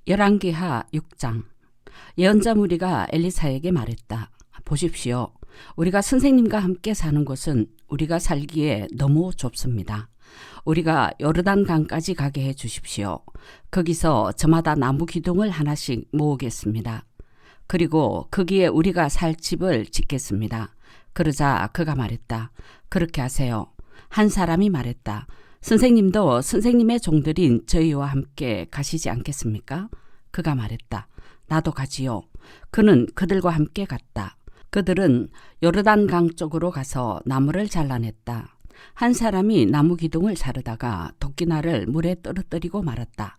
열왕기하 6장. 예언자 무리가 엘리사에게 말했다. 보십시오. 우리가 선생님과 함께 사는 곳은 우리가 살기에 너무 좁습니다. 우리가 요르단 강까지 가게 해 주십시오. 거기서 저마다 나무 기둥을 하나씩 모으겠습니다. 그리고 거기에 우리가 살 집을 짓겠습니다. 그러자 그가 말했다. 그렇게 하세요. 한 사람이 말했다. 선생님도 선생님의 종들인 저희와 함께 가시지 않겠습니까? 그가 말했다. 나도 가지요. 그는 그들과 함께 갔다. 그들은 요르단 강 쪽으로 가서 나무를 잘라냈다. 한 사람이 나무 기둥을 자르다가 도끼날을 물에 떨어뜨리고 말았다.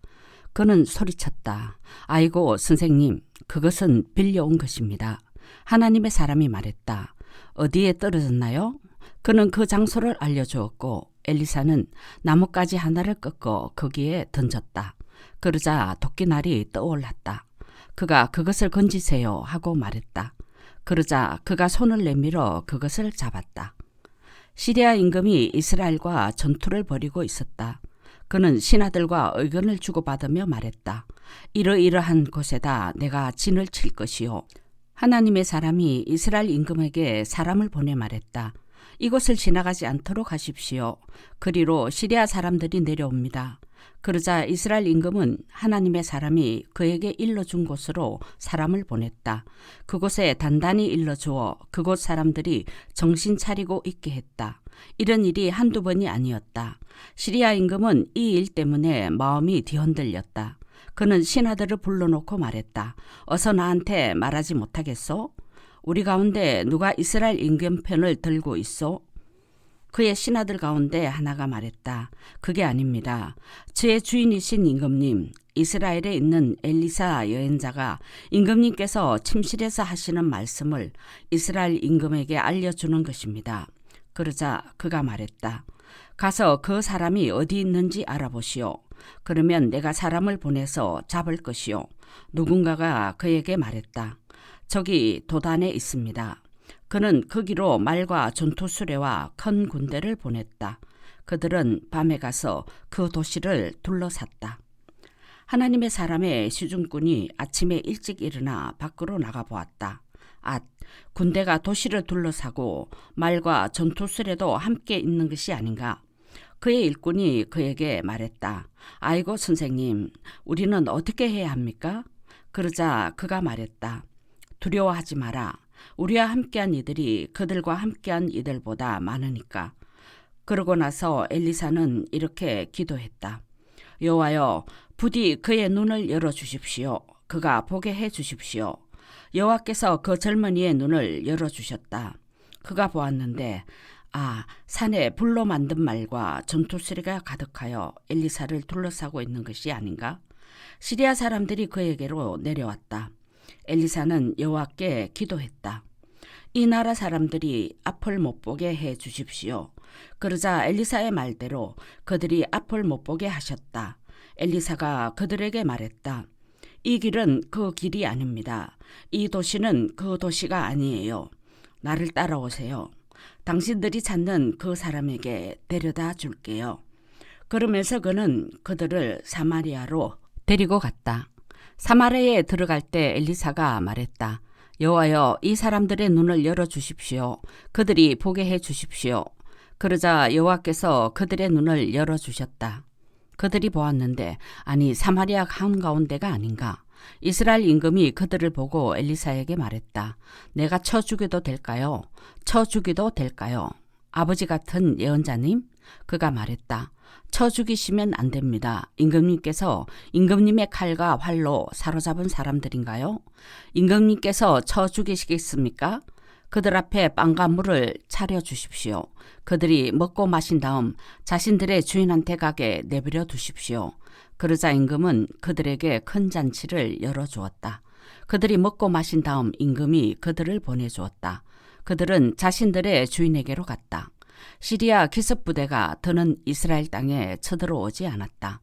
그는 소리쳤다. 아이고 선생님, 그것은 빌려온 것입니다. 하나님의 사람이 말했다. 어디에 떨어졌나요? 그는 그 장소를 알려주었고 엘리사는 나뭇가지 하나를 꺾어 거기에 던졌다. 그러자 도끼날이 떠올랐다. 그가 그것을 건지세요 하고 말했다. 그러자 그가 손을 내밀어 그것을 잡았다. 시리아 임금이 이스라엘과 전투를 벌이고 있었다. 그는 신하들과 의견을 주고받으며 말했다. 이러이러한 곳에다 내가 진을 칠 것이요. 하나님의 사람이 이스라엘 임금에게 사람을 보내 말했다. 이곳을 지나가지 않도록 하십시오. 그리로 시리아 사람들이 내려옵니다. 그러자 이스라엘 임금은 하나님의 사람이 그에게 일러준 곳으로 사람을 보냈다. 그곳에 단단히 일러주어 그곳 사람들이 정신 차리고 있게 했다. 이런 일이 한두 번이 아니었다. 시리아 임금은 이 일 때문에 마음이 뒤흔들렸다. 그는 신하들을 불러놓고 말했다. 어서 나한테 말하지 못하겠소? 우리 가운데 누가 이스라엘 임금 편을 들고 있소? 그의 신하들 가운데 하나가 말했다. 그게 아닙니다. 저의 주인이신 임금님, 이스라엘에 있는 엘리사 여행자가 임금님께서 침실에서 하시는 말씀을 이스라엘 임금에게 알려주는 것입니다. 그러자 그가 말했다. 가서 그 사람이 어디 있는지 알아보시오. 그러면 내가 사람을 보내서 잡을 것이오. 누군가가 그에게 말했다. 저기 도단에 있습니다. 그는 거기로 말과 전투 수레와 큰 군대를 보냈다. 그들은 밤에 가서 그 도시를 둘러쌌다. 하나님의 사람의 시중꾼이 아침에 일찍 일어나 밖으로 나가보았다. 군대가 도시를 둘러싸고 말과 전투 수레도 함께 있는 것이 아닌가. 그의 일꾼이 그에게 말했다. 아이고 선생님, 우리는 어떻게 해야 합니까? 그러자 그가 말했다. 두려워하지 마라. 우리와 함께한 이들이 그들과 함께한 이들보다 많으니까. 그러고 나서 엘리사는 이렇게 기도했다. 여호와여, 부디 그의 눈을 열어주십시오. 그가 보게 해주십시오. 여호와께서 그 젊은이의 눈을 열어주셨다. 그가 보았는데 산에 불로 만든 말과 전투수레가 가득하여 엘리사를 둘러싸고 있는 것이 아닌가? 시리아 사람들이 그에게로 내려왔다. 엘리사는 여호와께 기도했다. 이 나라 사람들이 앞을 못 보게 해 주십시오. 그러자 엘리사의 말대로 그들이 앞을 못 보게 하셨다. 엘리사가 그들에게 말했다. 이 길은 그 길이 아닙니다. 이 도시는 그 도시가 아니에요. 나를 따라오세요. 당신들이 찾는 그 사람에게 데려다 줄게요. 그러면서 그는 그들을 사마리아로 데리고 갔다. 사마리아에 들어갈 때 엘리사가 말했다. 여호와여, 이 사람들의 눈을 열어주십시오. 그들이 보게 해주십시오. 그러자 여호와께서 그들의 눈을 열어주셨다. 그들이 보았는데 사마리아 한가운데가 아닌가. 이스라엘 임금이 그들을 보고 엘리사에게 말했다. 내가 쳐 죽여도 될까요? 쳐 죽여도 될까요? 아버지 같은 예언자님? 그가 말했다. 쳐 죽이시면 안 됩니다. 임금님께서 임금님의 칼과 활로 사로잡은 사람들인가요? 임금님께서 쳐 죽이시겠습니까? 그들 앞에 빵과 물을 차려주십시오. 그들이 먹고 마신 다음 자신들의 주인한테 가게 내버려 두십시오. 그러자 임금은 그들에게 큰 잔치를 열어주었다. 그들이 먹고 마신 다음 임금이 그들을 보내주었다. 그들은 자신들의 주인에게로 갔다. 시리아 기습부대가 더는 이스라엘 땅에 쳐들어오지 않았다.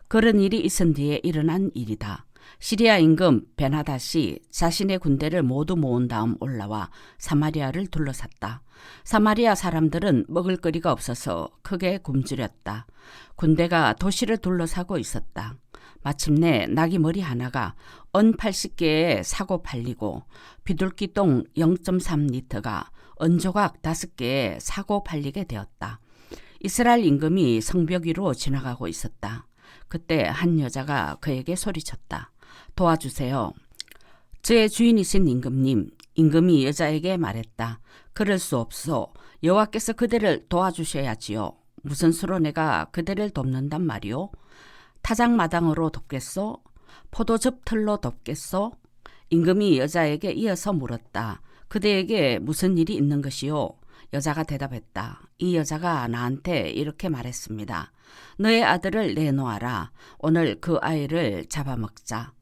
그런 일이 있은 뒤에 일어난 일이다. 시리아 임금 베나닷이 자신의 군대를 모두 모은 다음 올라와 사마리아를 둘러쌌다. 사마리아 사람들은 먹을 거리가 없어서 크게 굶주렸다. 군대가 도시를 둘러싸고 있었다. 마침내 나귀 머리 하나가 언 80개에 사고 팔리고 비둘기똥 0.3리터가 언 조각 5개에 사고 팔리게 되었다. 이스라엘 임금이 성벽 위로 지나가고 있었다. 그때 한 여자가 그에게 소리쳤다. 도와주세요. 저의 주인이신 임금님. 임금이 여자에게 말했다. 그럴 수 없소. 여호와께서 그대를 도와주셔야지요. 무슨 수로 내가 그대를 돕는단 말이오? 타작마당으로 돕겠소? 포도즙 틀로 돕겠소? 임금이 여자에게 이어서 물었다. 그대에게 무슨 일이 있는 것이요? 여자가 대답했다. 이 여자가 나한테 이렇게 말했습니다. 너의 아들을 내놓아라. 오늘 그 아이를 잡아먹자.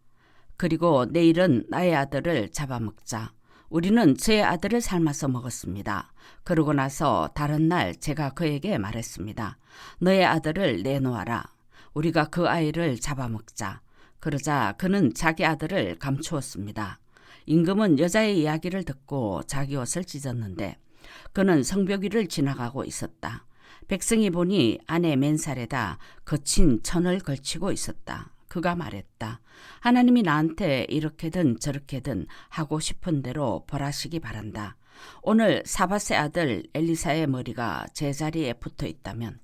그리고 내일은 나의 아들을 잡아먹자. 우리는 제 아들을 삶아서 먹었습니다. 그러고 나서 다른 날 제가 그에게 말했습니다. 너의 아들을 내놓아라. 우리가 그 아이를 잡아먹자. 그러자 그는 자기 아들을 감추었습니다. 임금은 여자의 이야기를 듣고 자기 옷을 찢었는데 그는 성벽 위를 지나가고 있었다. 백성이 보니 안에 맨살에다 거친 천을 걸치고 있었다. 그가 말했다. 하나님이 나한테 이렇게든 저렇게든 하고 싶은 대로 벌하시기 바란다. 오늘 사밧의 아들 엘리사의 머리가 제자리에 붙어 있다면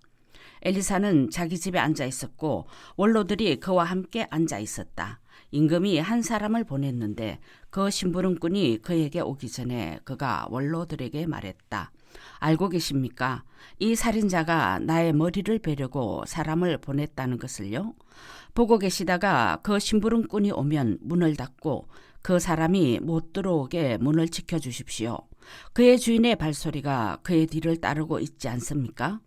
엘리사는 자기 집에 앉아 있었고 원로들이 그와 함께 앉아 있었다. 임금이 한 사람을 보냈는데 그 심부름꾼이 그에게 오기 전에 그가 원로들에게 말했다. 알고 계십니까? 이 살인자가 나의 머리를 베려고 사람을 보냈다는 것을요. 보고 계시다가 그 심부름꾼이 오면 문을 닫고 그 사람이 못 들어오게 문을 지켜주십시오. 그의 주인의 발소리가 그의 뒤를 따르고 있지 않습니까?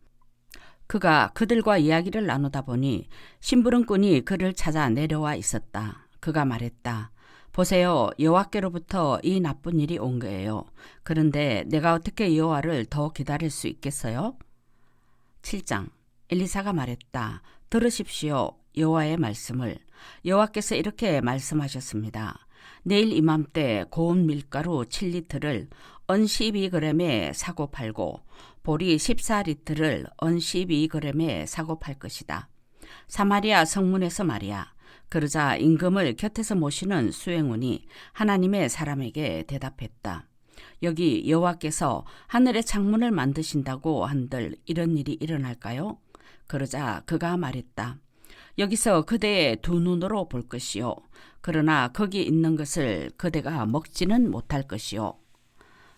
그가 그들과 이야기를 나누다 보니 심부름꾼이 그를 찾아 내려와 있었다. 그가 말했다. 보세요. 여호와께로부터 이 나쁜 일이 온 거예요. 그런데 내가 어떻게 여호와를 더 기다릴 수 있겠어요? 7장. 엘리사가 말했다. 들으십시오. 여호와의 말씀을. 여호와께서 이렇게 말씀하셨습니다. 내일 이맘때 고운 밀가루 7리터를 언 12g에 사고 팔고 보리 14리터를 언 12g에 사고 팔 것이다. 사마리아 성문에서 말이야. 그러자 임금을 곁에서 모시는 수행원이 하나님의 사람에게 대답했다. 여기 여호와께서 하늘의 창문을 만드신다고 한들 이런 일이 일어날까요? 그러자 그가 말했다. 여기서 그대의 두 눈으로 볼 것이요. 그러나 거기 있는 것을 그대가 먹지는 못할 것이요.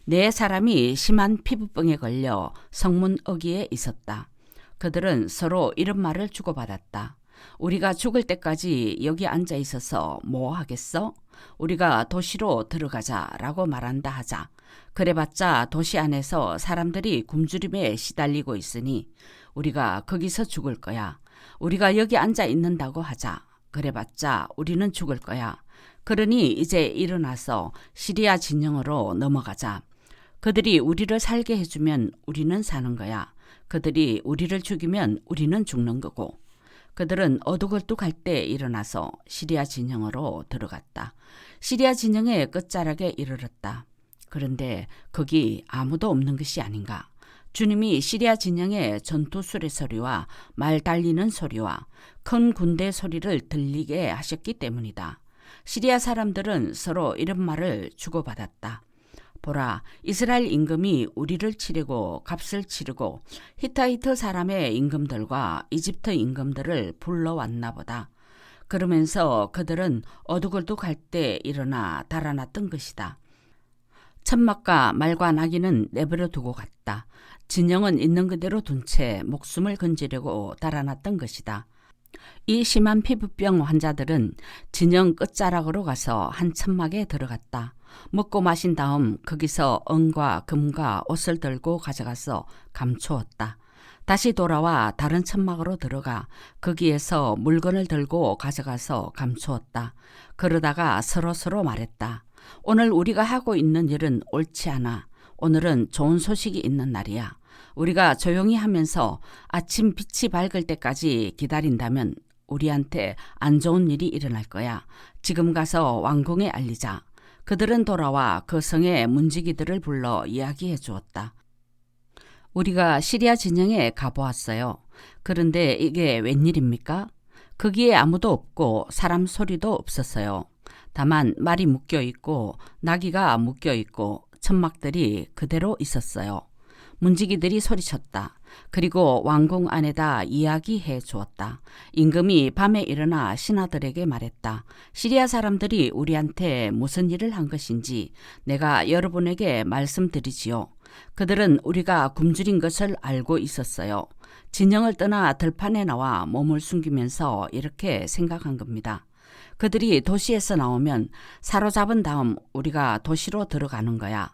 네 사람이 심한 피부병에 걸려 성문 어귀에 있었다. 그들은 서로 이런 말을 주고받았다. 우리가 죽을 때까지 여기 앉아 있어서 뭐 하겠어? 우리가 도시로 들어가자라고 말한다 하자. 그래봤자 도시 안에서 사람들이 굶주림에 시달리고 있으니 우리가 거기서 죽을 거야. 우리가 여기 앉아 있는다고 하자. 그래봤자 우리는 죽을 거야. 그러니 이제 일어나서 시리아 진영으로 넘어가자. 그들이 우리를 살게 해주면 우리는 사는 거야. 그들이 우리를 죽이면 우리는 죽는 거고. 그들은 어둑어둑할 때 일어나서 시리아 진영으로 들어갔다. 시리아 진영의 끝자락에 이르렀다. 그런데 거기 아무도 없는 것이 아닌가. 주님이 시리아 진영의 전투 수레 소리와 말 달리는 소리와 큰 군대 소리를 들리게 하셨기 때문이다. 시리아 사람들은 서로 이런 말을 주고받았다. 보라, 이스라엘 임금이 우리를 치려고 값을 치르고 히타이트 사람의 임금들과 이집트 임금들을 불러왔나 보다. 그러면서 그들은 어둑어둑할 때 일어나 달아났던 것이다. 천막과 말과 나귀는 내버려 두고 갔다. 진영은 있는 그대로 둔 채 목숨을 건지려고 달아났던 것이다. 이 심한 피부병 환자들은 진영 끝자락으로 가서 한 천막에 들어갔다. 먹고 마신 다음 거기서 은과 금과 옷을 들고 가져가서 감추었다. 다시 돌아와 다른 천막으로 들어가 거기에서 물건을 들고 가져가서 감추었다. 그러다가 서로서로 말했다. 오늘 우리가 하고 있는 일은 옳지 않아. 오늘은 좋은 소식이 있는 날이야. 우리가 조용히 하면서 아침 빛이 밝을 때까지 기다린다면 우리한테 안 좋은 일이 일어날 거야. 지금 가서 왕궁에 알리자. 그들은 돌아와 그 성의 문지기들을 불러 이야기해 주었다. 우리가 시리아 진영에 가보았어요. 그런데 이게 웬일입니까? 거기에 아무도 없고 사람 소리도 없었어요. 다만 말이 묶여 있고 나귀가 묶여 있고 천막들이 그대로 있었어요. 문지기들이 소리쳤다. 그리고 왕궁 안에다 이야기해 주었다. 임금이 밤에 일어나 신하들에게 말했다. 시리아 사람들이 우리한테 무슨 일을 한 것인지 내가 여러분에게 말씀드리지요. 그들은 우리가 굶주린 것을 알고 있었어요. 진영을 떠나 들판에 나와 몸을 숨기면서 이렇게 생각한 겁니다. 그들이 도시에서 나오면 사로잡은 다음 우리가 도시로 들어가는 거야.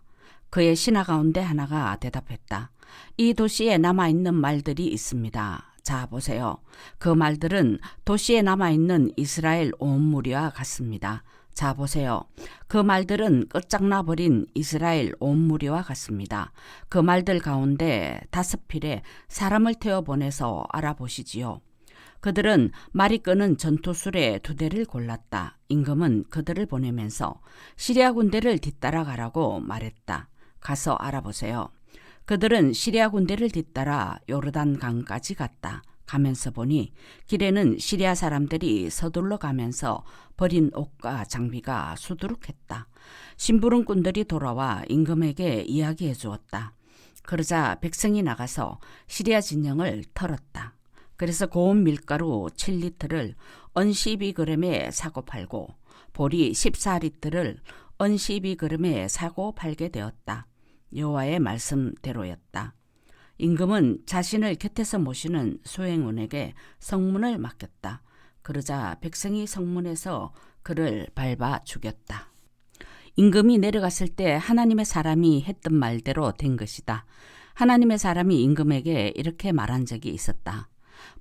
그의 신하 가운데 하나가 대답했다. 이 도시에 남아있는 말들이 있습니다. 자, 보세요. 그 말들은 도시에 남아있는 이스라엘 온 무리와 같습니다. 자, 보세요. 그 말들은 끝장나버린 이스라엘 온 무리와 같습니다. 그 말들 가운데 5필에 사람을 태워보내서 알아보시지요. 그들은 말이 끄는 전투술에 2대를 골랐다. 임금은 그들을 보내면서 시리아 군대를 뒤따라가라고 말했다. 가서 알아보세요. 그들은 시리아 군대를 뒤따라 요르단 강까지 갔다. 가면서 보니 길에는 시리아 사람들이 서둘러 가면서 버린 옷과 장비가 수두룩했다. 심부름꾼들이 돌아와 임금에게 이야기해 주었다. 그러자 백성이 나가서 시리아 진영을 털었다. 그래서 고운 밀가루 7리터를 언 12g에 사고 팔고 보리 14리터를 언 12g에 사고 팔게 되었다. 여호와의 말씀대로였다. 임금은 자신을 곁에서 모시는 수행원에게 성문을 맡겼다. 그러자 백성이 성문에서 그를 밟아 죽였다. 임금이 내려갔을 때 하나님의 사람이 했던 말대로 된 것이다. 하나님의 사람이 임금에게 이렇게 말한 적이 있었다.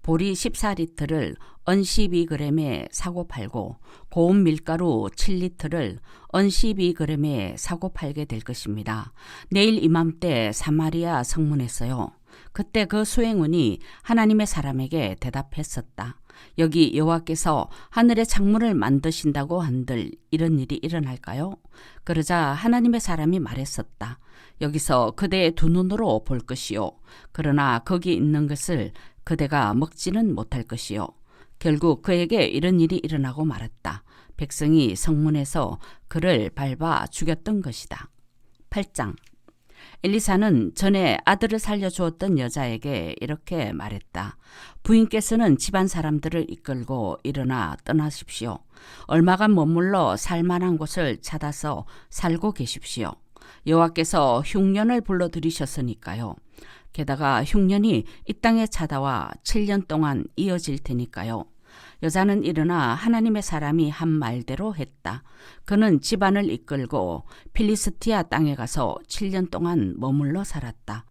보리 14리터를 언 12g에 사고 팔고 고운 밀가루 7리터를 언 12g에 사고 팔게 될 것입니다. 내일 이맘때 사마리아 성문에서요. 그때 그 수행원이 하나님의 사람에게 대답했었다. 여기 여호와께서 하늘의 창문을 만드신다고 한들 이런 일이 일어날까요? 그러자 하나님의 사람이 말했었다. 여기서 그대의 2눈으로 볼 것이요. 그러나 거기 있는 것을 그대가 먹지는 못할 것이요. 결국 그에게 이런 일이 일어나고 말았다. 백성이 성문에서 그를 밟아 죽였던 것이다. 8장. 엘리사는 전에 아들을 살려주었던 여자에게 이렇게 말했다. 부인께서는 집안 사람들을 이끌고 일어나 떠나십시오. 얼마간 머물러 살만한 곳을 찾아서 살고 계십시오. 여호와께서 흉년을 불러들이셨으니까요. 게다가 흉년이 이 땅에 찾아와 7년 동안 이어질 테니까요. 여자는 일어나 하나님의 사람이 한 말대로 했다. 그는 집안을 이끌고 필리스티아 땅에 가서 7년 동안 머물러 살았다.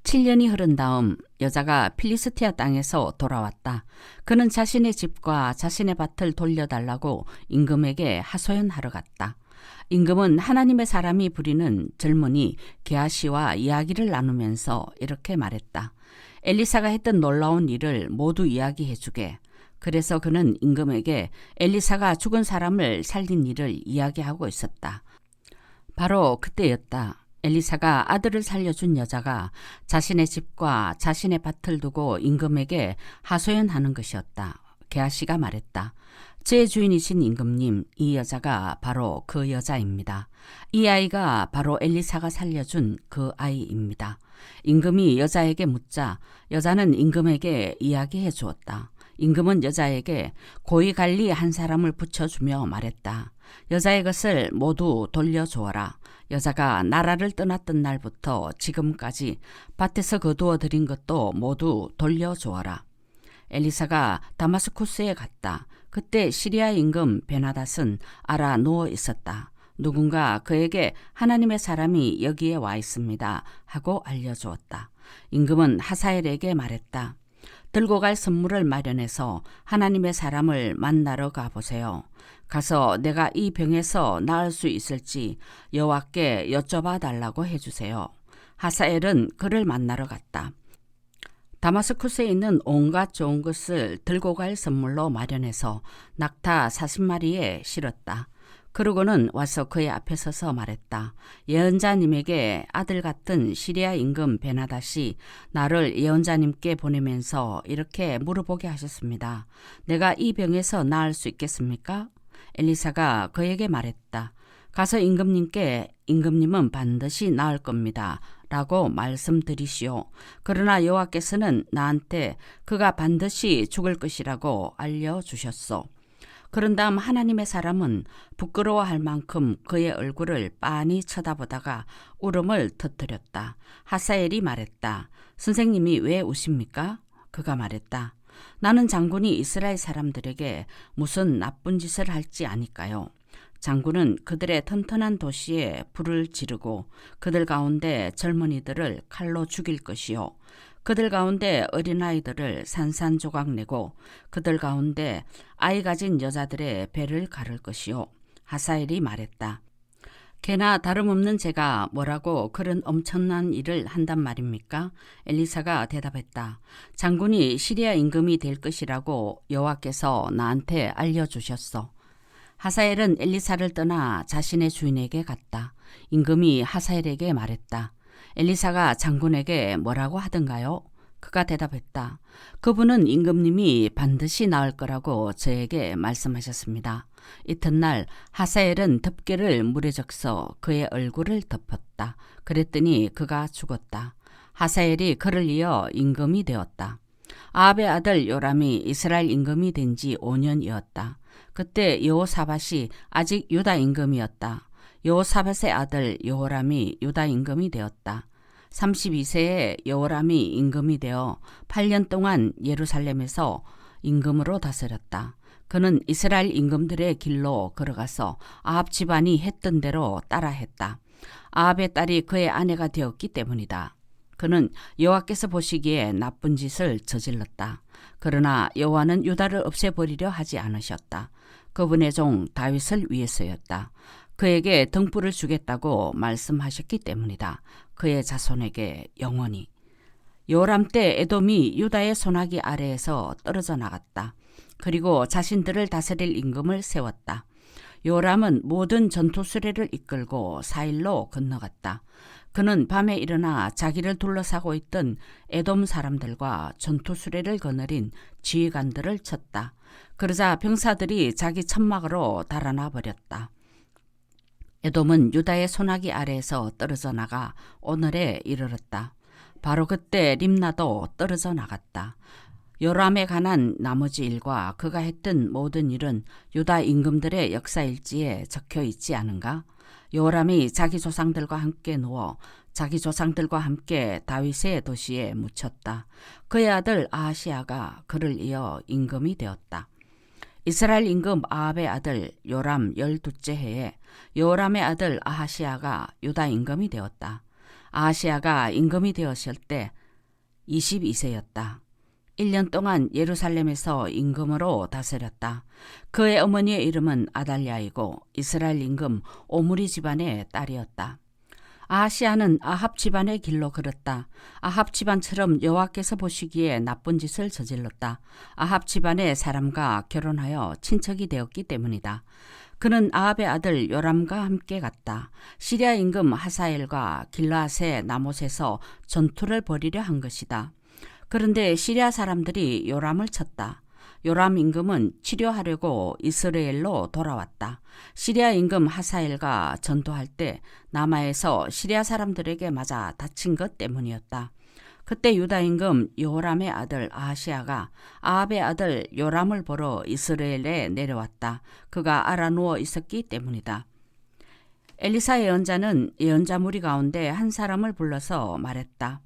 7년이 흐른 다음 여자가 필리스티아 땅에서 돌아왔다. 그는 자신의 집과 자신의 밭을 돌려달라고 임금에게 하소연하러 갔다. 임금은 하나님의 사람이 부리는 젊은이 게하시와 이야기를 나누면서 이렇게 말했다. 엘리사가 했던 놀라운 일을 모두 이야기해주게. 그래서 그는 임금에게 엘리사가 죽은 사람을 살린 일을 이야기하고 있었다. 바로 그때였다. 엘리사가 아들을 살려준 여자가 자신의 집과 자신의 밭을 두고 임금에게 하소연하는 것이었다. 게하시가 말했다. 제 주인이신 임금님, 이 여자가 바로 그 여자입니다. 이 아이가 바로 엘리사가 살려준 그 아이입니다. 임금이 여자에게 묻자 여자는 임금에게 이야기해 주었다. 임금은 여자에게 고위관리 한 사람을 붙여주며 말했다. 여자의 것을 모두 돌려주어라. 여자가 나라를 떠났던 날부터 지금까지 밭에서 거두어 들인 것도 모두 돌려주어라. 엘리사가 다마스쿠스에 갔다. 그때 시리아 임금 베나닷은 알아 누워 있었다. 누군가 그에게 하나님의 사람이 여기에 와 있습니다 하고 알려주었다. 임금은 하사엘에게 말했다. 들고 갈 선물을 마련해서 하나님의 사람을 만나러 가보세요. 가서 내가 이 병에서 나을 수 있을지 여호와께 여쭤봐 달라고 해주세요. 하사엘은 그를 만나러 갔다. 다마스쿠스에 있는 온갖 좋은 것을 들고 갈 선물로 마련해서 낙타 40마리에 실었다. 그러고는 와서 그의 앞에 서서 말했다. 예언자님에게 아들 같은 시리아 임금 베나닷이 나를 예언자님께 보내면서 이렇게 물어보게 하셨습니다. 내가 이 병에서 나을 수 있겠습니까? 엘리사가 그에게 말했다. 가서 임금님께 임금님은 반드시 나을 겁니다. 라고 말씀드리시오. 그러나 여호와께서는 나한테 그가 반드시 죽을 것이라고 알려주셨소. 그런 다음 하나님의 사람은 부끄러워할 만큼 그의 얼굴을 빤히 쳐다보다가 울음을 터뜨렸다. 하사엘이 말했다. 선생님이 왜 우십니까? 그가 말했다. 나는 장군이 이스라엘 사람들에게 무슨 나쁜 짓을 할지 아니까요. 장군은 그들의 튼튼한 도시에 불을 지르고 그들 가운데 젊은이들을 칼로 죽일 것이요. 그들 가운데 어린아이들을 산산조각 내고 그들 가운데 아이 가진 여자들의 배를 가를 것이요. 하사엘이 말했다. 개나 다름없는 제가 뭐라고 그런 엄청난 일을 한단 말입니까? 엘리사가 대답했다. 장군이 시리아 임금이 될 것이라고 여호와께서 나한테 알려주셨어. 하사엘은 엘리사를 떠나 자신의 주인에게 갔다. 임금이 하사엘에게 말했다. 엘리사가 장군에게 뭐라고 하던가요? 그가 대답했다. 그분은 임금님이 반드시 나을 거라고 저에게 말씀하셨습니다. 이튿날 하사엘은 덮개를 물에 적셔 그의 얼굴을 덮었다. 그랬더니 그가 죽었다. 하사엘이 그를 이어 임금이 되었다. 아합의 아들 요람이 이스라엘 임금이 된 지 5년이었다. 그때 여호사밧이 아직 유다 임금이었다. 여호사밧의 아들 여호람이 유다 임금이 되었다. 32세에 여호람이 임금이 되어 8년 동안 예루살렘에서 임금으로 다스렸다. 그는 이스라엘 임금들의 길로 걸어가서 아합 집안이 했던 대로 따라했다. 아합의 딸이 그의 아내가 되었기 때문이다. 그는 여호와께서 보시기에 나쁜 짓을 저질렀다. 그러나 여호와는 유다를 없애버리려 하지 않으셨다. 그분의 종 다윗을 위해서였다. 그에게 등불을 주겠다고 말씀하셨기 때문이다. 그의 자손에게 영원히. 요람 때 에돔이 유다의 손아귀 아래에서 떨어져 나갔다. 그리고 자신들을 다스릴 임금을 세웠다. 요람은 모든 전투 수레를 이끌고 사일로 건너갔다. 그는 밤에 일어나 자기를 둘러싸고 있던 에돔 사람들과 전투 수레를 거느린 지휘관들을 쳤다. 그러자 병사들이 자기 천막으로 달아나 버렸다. 에돔은 유다의 손아귀 아래에서 떨어져 나가 오늘에 이르렀다. 바로 그때 림나도 떨어져 나갔다. 요람에 관한 나머지 일과 그가 했던 모든 일은 유다 임금들의 역사일지에 적혀 있지 않은가? 요람이 자기 조상들과 함께 누워 자기 조상들과 함께 다윗의 도시에 묻혔다. 그의 아들 아하시아가 그를 이어 임금이 되었다. 이스라엘 임금 아합의 아들 요람 12째 해에 요람의 아들 아하시아가 유다 임금이 되었다. 아하시아가 임금이 되었을 때 22세였다. 1년 동안 예루살렘에서 임금으로 다스렸다. 그의 어머니의 이름은 아달랴이고 이스라엘 임금 오므리 집안의 딸이었다. 아하시아는 아합 집안의 길로 걸었다. 아합 집안처럼 여호와께서 보시기에 나쁜 짓을 저질렀다. 아합 집안의 사람과 결혼하여 친척이 되었기 때문이다. 그는 아합의 아들 요람과 함께 갔다. 시리아 임금 하사엘과 길르앗의 나못에서 전투를 벌이려 한 것이다. 그런데 시리아 사람들이 요람을 쳤다. 요람 임금은 치료하려고 이스라엘로 돌아왔다. 시리아 임금 하사엘과 전투할 때 남아에서 시리아 사람들에게 맞아 다친 것 때문이었다. 그때 유다 임금 여호람의 아들 아하시아가 아합의 아들 요람을 보러 이스라엘에 내려왔다. 그가 알아 누워 있었기 때문이다. 엘리사 예언자는 예언자 무리 가운데 한 사람을 불러서 말했다.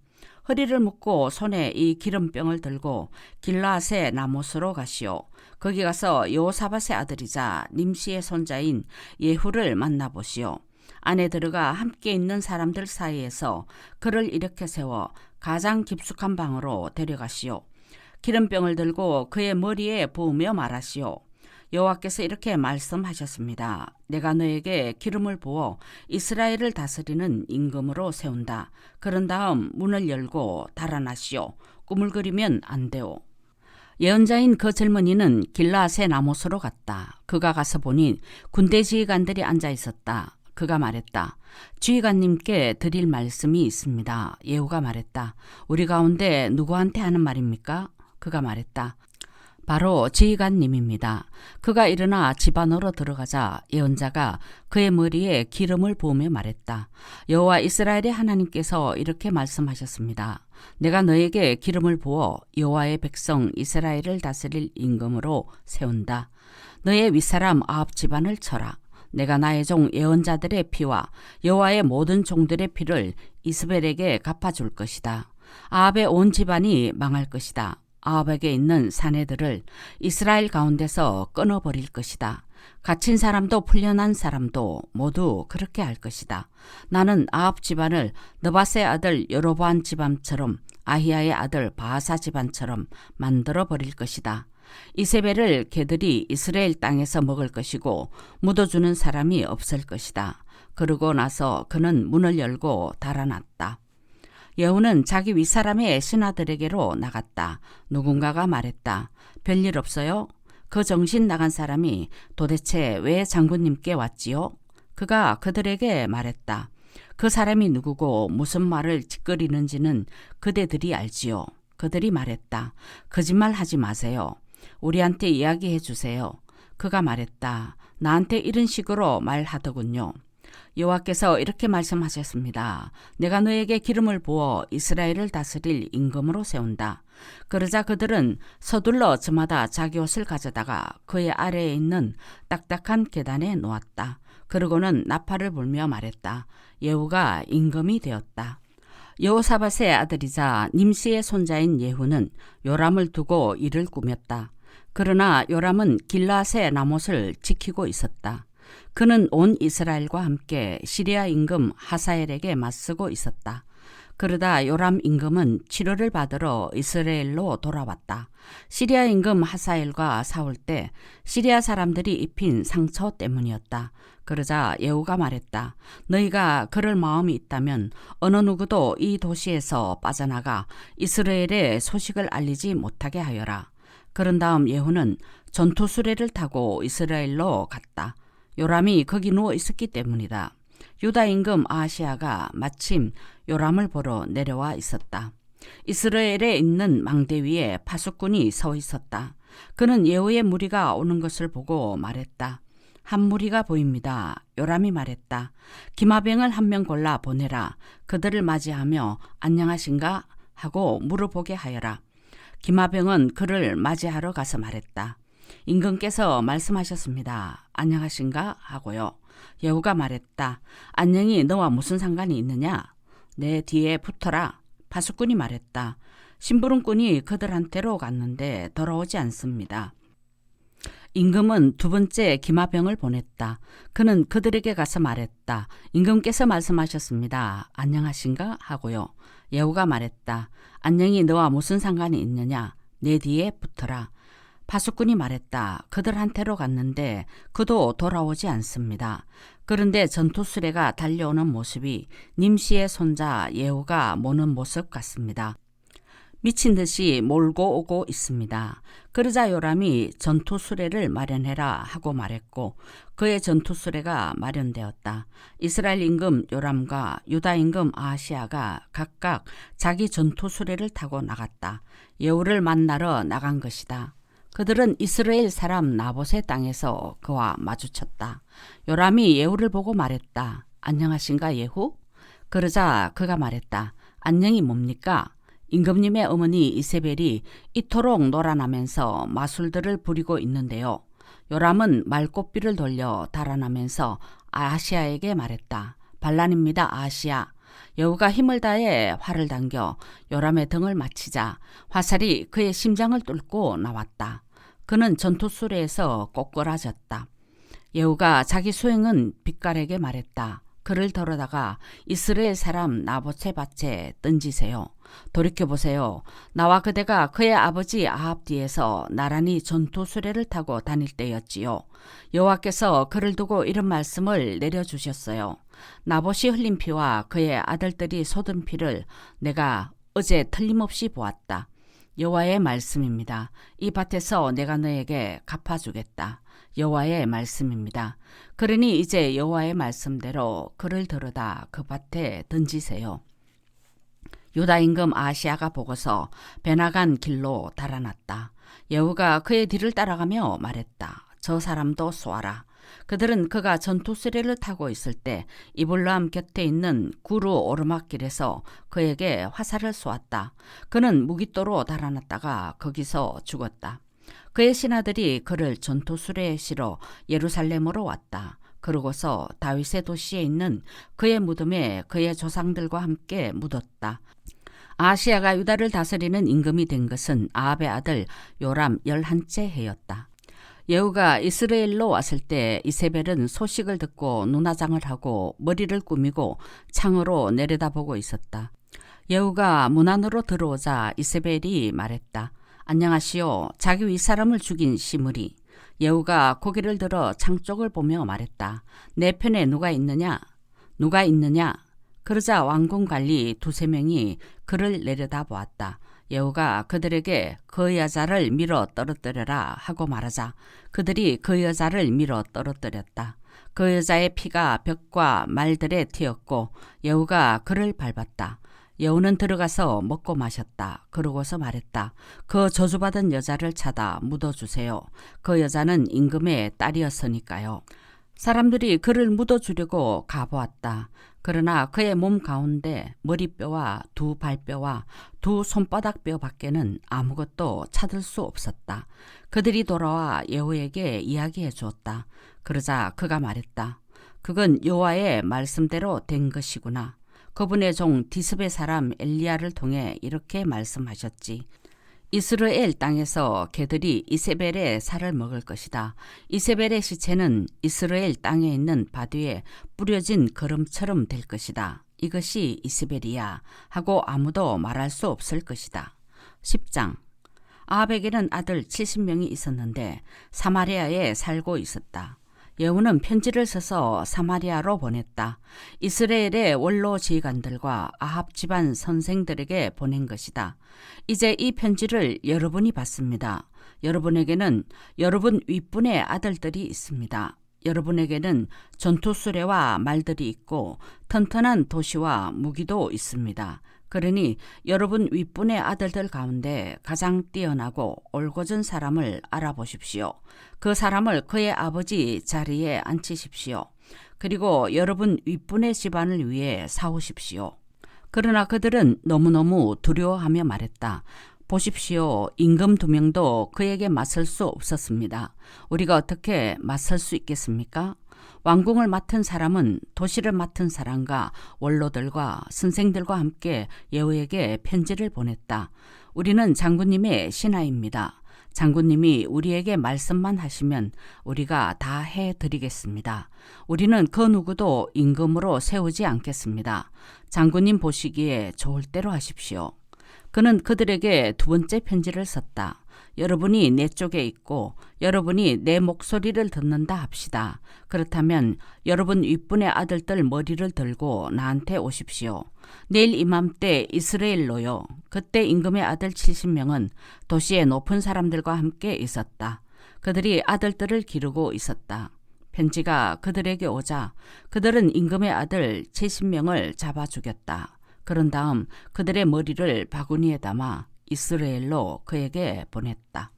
허리를 묶고 손에 이 기름병을 들고 길르앗의 나못으로 가시오. 거기 가서 여호사밧의 아들이자 nim시의 손자인 예후를 만나보시오. 안에 들어가 함께 있는 사람들 사이에서 그를 일으켜 세워 가장 깊숙한 방으로 데려가시오. 기름병을 들고 그의 머리에 부으며 말하시오. 여호와께서 이렇게 말씀하셨습니다. 내가 너에게 기름을 부어 이스라엘을 다스리는 임금으로 세운다. 그런 다음 문을 열고 달아나시오. 꾸물거리면 안 되오. 예언자인 그 젊은이는 길라앗의 나못으로 갔다. 그가 가서 보니 군대 지휘관들이 앉아 있었다. 그가 말했다. 지휘관님께 드릴 말씀이 있습니다. 예후가 말했다. 우리 가운데 누구한테 하는 말입니까? 그가 말했다. 바로 지휘관님입니다. 그가 일어나 집 안으로 들어가자 예언자가 그의 머리에 기름을 부으며 말했다. 여호와 이스라엘의 하나님께서 이렇게 말씀하셨습니다. 내가 너에게 기름을 부어 여호와의 백성 이스라엘을 다스릴 임금으로 세운다. 너의 윗사람 아합 집안을 쳐라. 내가 나의 종 예언자들의 피와 여호와의 모든 종들의 피를 이스벨에게 갚아줄 것이다. 아합의 온 집안이 망할 것이다. 아합에게 있는 사내들을 이스라엘 가운데서 끊어버릴 것이다. 갇힌 사람도 풀려난 사람도 모두 그렇게 할 것이다. 나는 아합 집안을 느밧의 아들 여로보암 집안처럼 아히야의 아들 바하사 집안처럼 만들어 버릴 것이다. 이세벨을 개들이 이스라엘 땅에서 먹을 것이고 묻어주는 사람이 없을 것이다. 그러고 나서 그는 문을 열고 달아났다. 예후는 자기 윗사람의 신하들에게로 나갔다. 누군가가 말했다. 별일 없어요? 그 정신 나간 사람이 도대체 왜 장군님께 왔지요? 그가 그들에게 말했다. 그 사람이 누구고 무슨 말을 짓거리는지는 그대들이 알지요. 그들이 말했다. 거짓말하지 마세요. 우리한테 이야기해 주세요. 그가 말했다. 나한테 이런 식으로 말하더군요. 여호와께서 이렇게 말씀하셨습니다. 내가 너에게 기름을 부어 이스라엘을 다스릴 임금으로 세운다. 그러자 그들은 서둘러 저마다 자기 옷을 가져다가 그의 아래에 있는 딱딱한 계단에 놓았다. 그러고는 나팔을 불며 말했다. 예후가 임금이 되었다. 여호사밧의 아들이자 nim시의 손자인 예후는 요람을 두고 일을 꾸몄다. 그러나 요람은 길라앗의 나못을 지키고 있었다. 그는 온 이스라엘과 함께 시리아 임금 하사엘에게 맞서고 있었다. 그러다 요람 임금은 치료를 받으러 이스라엘로 돌아왔다. 시리아 임금 하사엘과 싸울 때 시리아 사람들이 입힌 상처 때문이었다. 그러자 예후가 말했다. 너희가 그럴 마음이 있다면 어느 누구도 이 도시에서 빠져나가 이스라엘의 소식을 알리지 못하게 하여라. 그런 다음 예후는 전투 수레를 타고 이스라엘로 갔다. 요람이 거기 누워 있었기 때문이다. 유다 임금 아하시아가 마침 요람을 보러 내려와 있었다. 이스라엘에 있는 망대 위에 파수꾼이 서 있었다. 그는 예후의 무리가 오는 것을 보고 말했다. 한 무리가 보입니다. 요람이 말했다. 기마병을 한 명 골라 보내라. 그들을 맞이하며 안녕하신가 하고 물어보게 하여라. 기마병은 그를 맞이하러 가서 말했다. 임금께서 말씀하셨습니다. 안녕하신가 하고요. 예후가 말했다. 안녕이 너와 무슨 상관이 있느냐? 내 뒤에 붙어라. 파수꾼이 말했다. 심부름꾼이 그들한테로 갔는데 돌아오지 않습니다. 임금은 두 번째 기마병을 보냈다. 그는 그들에게 가서 말했다. 임금께서 말씀하셨습니다. 안녕하신가 하고요. 예후가 말했다. 안녕이 너와 무슨 상관이 있느냐? 내 뒤에 붙어라. 파수꾼이 말했다. 그들한테로 갔는데 그도 돌아오지 않습니다. 그런데 전투 수레가 달려오는 모습이 nim시의 손자 예후가 모는 모습 같습니다. 미친 듯이 몰고 오고 있습니다. 그러자 요람이 전투 수레를 마련해라 하고 말했고 그의 전투 수레가 마련되었다. 이스라엘 임금 요람과 유다 임금 아하시아가 각각 자기 전투 수레를 타고 나갔다. 예후를 만나러 나간 것이다. 그들은 이스라엘 사람 나봇의 땅에서 그와 마주쳤다. 요람이 예후를 보고 말했다. 안녕하신가 예후? 그러자 그가 말했다. 안녕이 뭡니까? 임금님의 어머니 이세벨이 이토록 놀아나면서 마술들을 부리고 있는데요. 요람은 말꽃비를 돌려 달아나면서 아하시아에게 말했다. 반란입니다 아하시아. 예후가 힘을 다해 활을 당겨 요람의 등을 맞히자 화살이 그의 심장을 뚫고 나왔다. 그는 전투 수레에서 꼬꾸라졌다. 예후가 자기 수행은 빛깔에게 말했다. 그를 덜어다가 이스라엘 사람 나봇의 밭에 던지세요. 돌이켜보세요. 나와 그대가 그의 아버지 아합 뒤에서 나란히 전투 수레를 타고 다닐 때였지요. 여호와께서 그를 두고 이런 말씀을 내려주셨어요. 나봇이 흘린 피와 그의 아들들이 쏟은 피를 내가 어제 틀림없이 보았다. 여호와의 말씀입니다. 이 밭에서 내가 너에게 갚아주겠다. 여호와의 말씀입니다. 그러니 이제 여호와의 말씀대로 그를 들어다 그 밭에 던지세요. 유다 임금 아하시아가 보고서 배나간 길로 달아났다. 예후가 그의 뒤를 따라가며 말했다. 저 사람도 쏘아라. 그들은 그가 전투 수레를 타고 있을 때 이블람 곁에 있는 구루 오르막길에서 그에게 화살을 쏘았다. 그는 무깃도로 달아났다가 거기서 죽었다. 그의 신하들이 그를 전투 수레에 실어 예루살렘으로 왔다. 그러고서 다윗의 도시에 있는 그의 무덤에 그의 조상들과 함께 묻었다. 아하시아가 유다를 다스리는 임금이 된 것은 아합의 아들 요람 11째 해였다. 예후가 이스라엘로 왔을 때 이세벨은 소식을 듣고 눈화장을 하고 머리를 꾸미고 창으로 내려다보고 있었다. 예후가 문 안으로 들어오자 이세벨이 말했다. 안녕하시오. 자기 윗사람을 죽인 시므리. 예후가 고개를 들어 창 쪽을 보며 말했다. 내 편에 누가 있느냐? 누가 있느냐? 그러자 왕궁 관리 2~3명이 그를 내려다보았다. 예후가 그들에게 그 여자를 밀어 떨어뜨려라 하고 말하자 그들이 그 여자를 밀어 떨어뜨렸다. 그 여자의 피가 벽과 말들에 튀었고 예후가 그를 밟았다. 예후는 들어가서 먹고 마셨다. 그러고서 말했다. 그 저주받은 여자를 찾아 묻어주세요. 그 여자는 임금의 딸이었으니까요. 사람들이 그를 묻어주려고 가보았다. 그러나 그의 몸 가운데 머리뼈와 2발뼈와 2손바닥뼈 밖에는 아무것도 찾을 수 없었다. 그들이 돌아와 예후에게 이야기해 주었다. 그러자 그가 말했다. 그건 여호와의 말씀대로 된 것이구나. 그분의 종 디스베 사람 엘리야를 통해 이렇게 말씀하셨지. 이스라엘 땅에서 개들이 이세벨의 살을 먹을 것이다. 이세벨의 시체는 이스라엘 땅에 있는 바위에 뿌려진 거름처럼 될 것이다. 이것이 이세벨이야 하고 아무도 말할 수 없을 것이다. 10장. 아합에게는 아들 70명이 있었는데 사마리아에 살고 있었다. 예후는 편지를 써서 사마리아로 보냈다. 이스라엘의 원로 지휘관들과 아합 집안 선생들에게 보낸 것이다. 이제 이 편지를 여러분이 받습니다. 여러분에게는 여러분 윗분의 아들들이 있습니다. 여러분에게는 전투수레와 말들이 있고 튼튼한 도시와 무기도 있습니다. 그러니 여러분 윗분의 아들들 가운데 가장 뛰어나고 올곧은 사람을 알아보십시오. 그 사람을 그의 아버지 자리에 앉히십시오. 그리고 여러분 윗분의 집안을 위해 싸우십시오. 그러나 그들은 너무너무 두려워하며 말했다. 보십시오. 임금 2명도 그에게 맞설 수 없었습니다. 우리가 어떻게 맞설 수 있겠습니까? 왕궁을 맡은 사람은 도시를 맡은 사람과 원로들과 선생들과 함께 예후에게 편지를 보냈다. 우리는 장군님의 신하입니다. 장군님이 우리에게 말씀만 하시면 우리가 다 해드리겠습니다. 우리는 그 누구도 임금으로 세우지 않겠습니다. 장군님 보시기에 좋을 대로 하십시오. 그는 그들에게 2번째 편지를 썼다. 여러분이 내 쪽에 있고 여러분이 내 목소리를 듣는다 합시다. 그렇다면 여러분 윗분의 아들들 머리를 들고 나한테 오십시오. 내일 이맘때 이스라엘로요. 그때 임금의 아들 70명은 도시의 높은 사람들과 함께 있었다. 그들이 아들들을 기르고 있었다. 편지가 그들에게 오자 그들은 임금의 아들 70명을 잡아 죽였다. 그런 다음 그들의 머리를 바구니에 담아 이스라엘로 그에게 보냈다.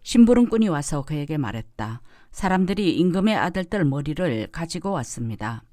심부름꾼이 와서 그에게 말했다. 사람들이 임금의 아들들 머리를 가지고 왔습니다.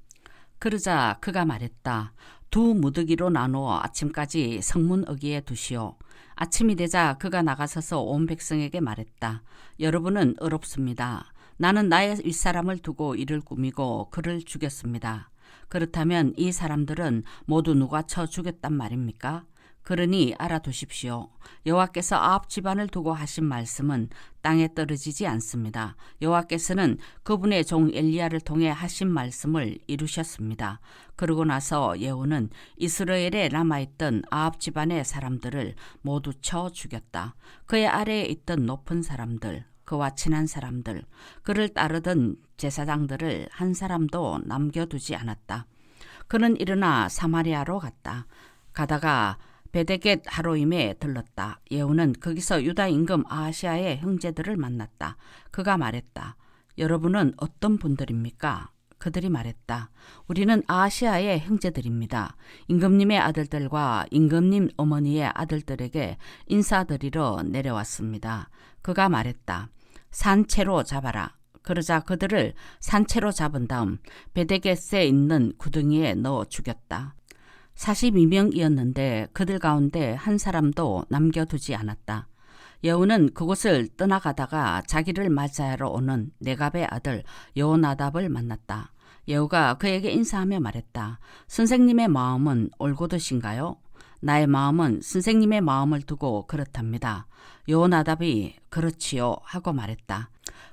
그러자 그가 말했다. 2 무더기로 나누어 아침까지 성문 어귀에 두시오. 아침이 되자 그가 나가서서 온 백성에게 말했다. 여러분은 의롭습니다. 나는 나의 윗사람을 두고 이를 꾸미고 그를 죽였습니다. 그렇다면 이 사람들은 모두 누가 쳐 죽였단 말입니까? 그러니 알아두십시오. 여호와께서 아합 집안을 두고 하신 말씀은 땅에 떨어지지 않습니다. 여호와께서는 그분의 종 엘리야를 통해 하신 말씀을 이루셨습니다. 그러고 나서 예후는 이스라엘에 남아있던 아합 집안의 사람들을 모두 쳐 죽였다. 그의 아래에 있던 높은 사람들, 그와 친한 사람들, 그를 따르던 제사장들을 한 사람도 남겨두지 않았다. 그는 일어나 사마리아로 갔다. 가다가 베데겟 하로임에 들렀다. 예후는 거기서 유다 임금 아하시아의 형제들을 만났다. 그가 말했다. 여러분은 어떤 분들입니까? 그들이 말했다. 우리는 아하시아의 형제들입니다. 임금님의 아들들과 임금님 어머니의 아들들에게 인사드리러 내려왔습니다. 그가 말했다. 산채로 잡아라. 그러자 그들을 산채로 잡은 다음 베데겟에 있는 구덩이에 넣어 죽였다. 42명이었는데 그들 가운데 한 사람도 남겨두지 않았다. 여우는 그곳을 떠나가다가 자기를 맞이하러 오는 네갑의 아들 여호나답을 만났다. 여우가 그에게 인사하며 말했다. 선생님의 마음은 올곧으신가요? 나의 마음은 선생님의 마음을 두고 그렇답니다. 여호나답이 그렇지요 하고 말했다.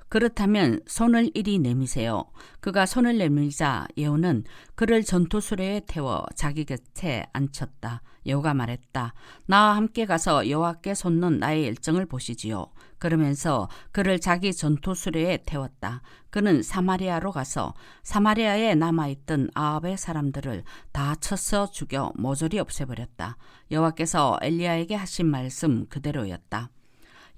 그렇다면 손을 이리 내미세요. 그가 손을 내밀자 여호는 그를 전투수레에 태워 자기 곁에 앉혔다. 여호가 말했다. 나와 함께 가서 여호와께 솟는 나의 열정을 보시지요. 그러면서 그를 자기 전투수레에 태웠다. 그는 사마리아로 가서 사마리아에 남아있던 아합의 사람들을 다 쳐서 죽여 모조리 없애버렸다. 여호와께서 엘리야에게 하신 말씀 그대로였다.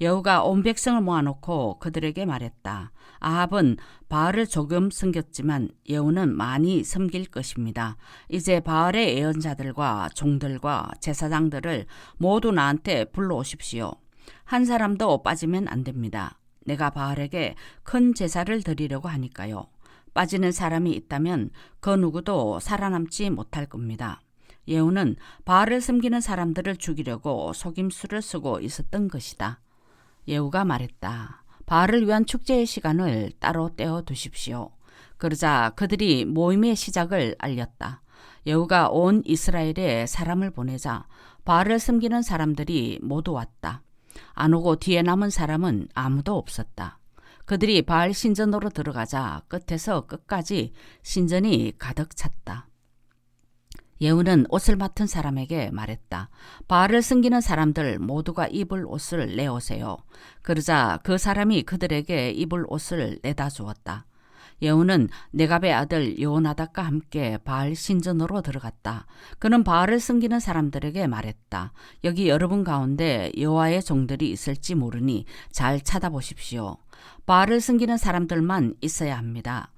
여호가 온 백성을 모아놓고 그들에게 말했다. 아합은 바알을 조금 섬겼지만 여호는 많이 섬길 것입니다. 이제 바알의 예언자들과 종들과 제사장들을 모두 나한테 불러오십시오. 한 사람도 빠지면 안 됩니다. 내가 바알에게 큰 제사를 드리려고 하니까요. 빠지는 사람이 있다면 그 누구도 살아남지 못할 겁니다. 여호는 바알을 섬기는 사람들을 죽이려고 속임수를 쓰고 있었던 것이다. 예후가 말했다. 바알을 위한 축제의 시간을 따로 떼어 두십시오. 그러자 그들이 모임의 시작을 알렸다. 예후가 온 이스라엘에 사람을 보내자 바알을 섬기는 사람들이 모두 왔다. 안 오고 뒤에 남은 사람은 아무도 없었다. 그들이 바알 신전으로 들어가자 끝에서 끝까지 신전이 가득 찼다. 예후는 옷을 맡은 사람에게 말했다. 바알을 섬기는 사람들 모두가 입을 옷을 내오세요. 그러자 그 사람이 그들에게 입을 옷을 내다 주었다. 예후는 네갑의 아들 여호나답과 함께 바알 신전으로 들어갔다. 그는 바알을 섬기는 사람들에게 말했다. 여기 여러분 가운데 여호와의 종들이 있을지 모르니 잘 찾아보십시오. 바알을 섬기는 사람들만 있어야 합니다.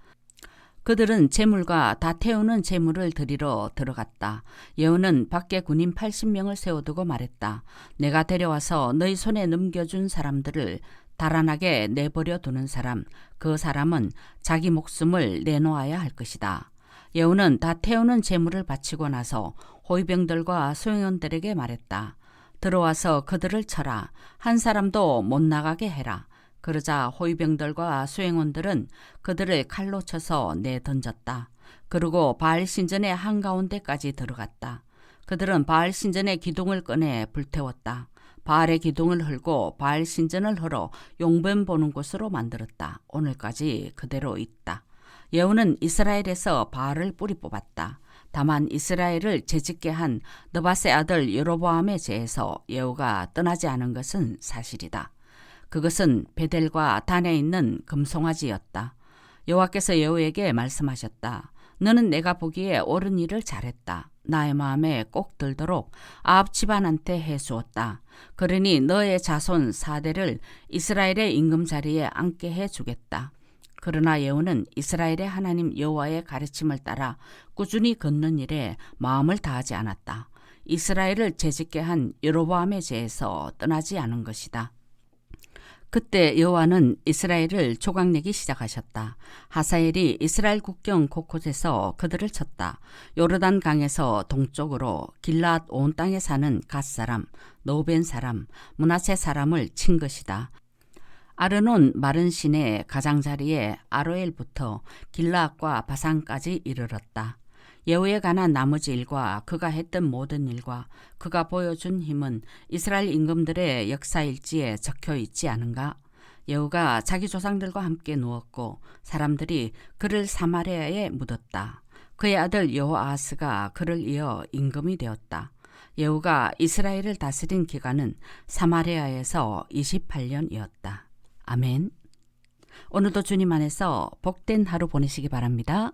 그들은 제물과 다 태우는 제물을 드리러 들어갔다. 예후는 밖에 군인 80명을 세워두고 말했다. 내가 데려와서 너희 손에 넘겨준 사람들을 달아나게 내버려 두는 사람, 그 사람은 자기 목숨을 내놓아야 할 것이다. 예후는 다 태우는 제물을 바치고 나서 호위병들과 소행원들에게 말했다. 들어와서 그들을 쳐라. 한 사람도 못 나가게 해라. 그러자 호위병들과 수행원들은 그들을 칼로 쳐서 내던졌다. 그리고 바알 신전의 한가운데까지 들어갔다. 그들은 바알 신전의 기둥을 꺼내 불태웠다. 바알의 기둥을 헐고 바알 신전을 헐어 용변 보는 곳으로 만들었다. 오늘까지 그대로 있다. 예후는 이스라엘에서 바알을 뿌리 뽑았다. 다만 이스라엘을 재짓게 한 느밧의 아들 여로보암에 대해서 예후가 떠나지 않은 것은 사실이다. 그것은 베델과 단에 있는 금송아지였다. 여호와께서 예후에게 말씀하셨다. 너는 내가 보기에 옳은 일을 잘했다. 나의 마음에 꼭 들도록 아합 집안한테 해주었다. 그러니 너의 자손 4대를 이스라엘의 임금 자리에 앉게 해주겠다. 그러나 예후는 이스라엘의 하나님 여호와의 가르침을 따라 꾸준히 걷는 일에 마음을 다하지 않았다. 이스라엘을 재짓게 한 여로보암에 대해서 떠나지 않은 것이다. 그때 여호와는 이스라엘을 조각내기 시작하셨다. 하사엘이 이스라엘 국경 곳곳에서 그들을 쳤다. 요르단 강에서 동쪽으로 길앗 온 땅에 사는 갓 사람, 노벤 사람, 므낫세 사람을 친 것이다. 아르논 마른 시내 가장자리에 아로엘부터 길앗과 바산까지 이르렀다. 예후에 관한 나머지 일과 그가 했던 모든 일과 그가 보여준 힘은 이스라엘 임금들의 역사일지에 적혀 있지 않은가? 예후가 자기 조상들과 함께 누웠고 사람들이 그를 사마리아에 묻었다. 그의 아들 여호아하스가 그를 이어 임금이 되었다. 예후가 이스라엘을 다스린 기간은 사마리아에서 28년이었다. 아멘. 오늘도 주님 안에서 복된 하루 보내시기 바랍니다.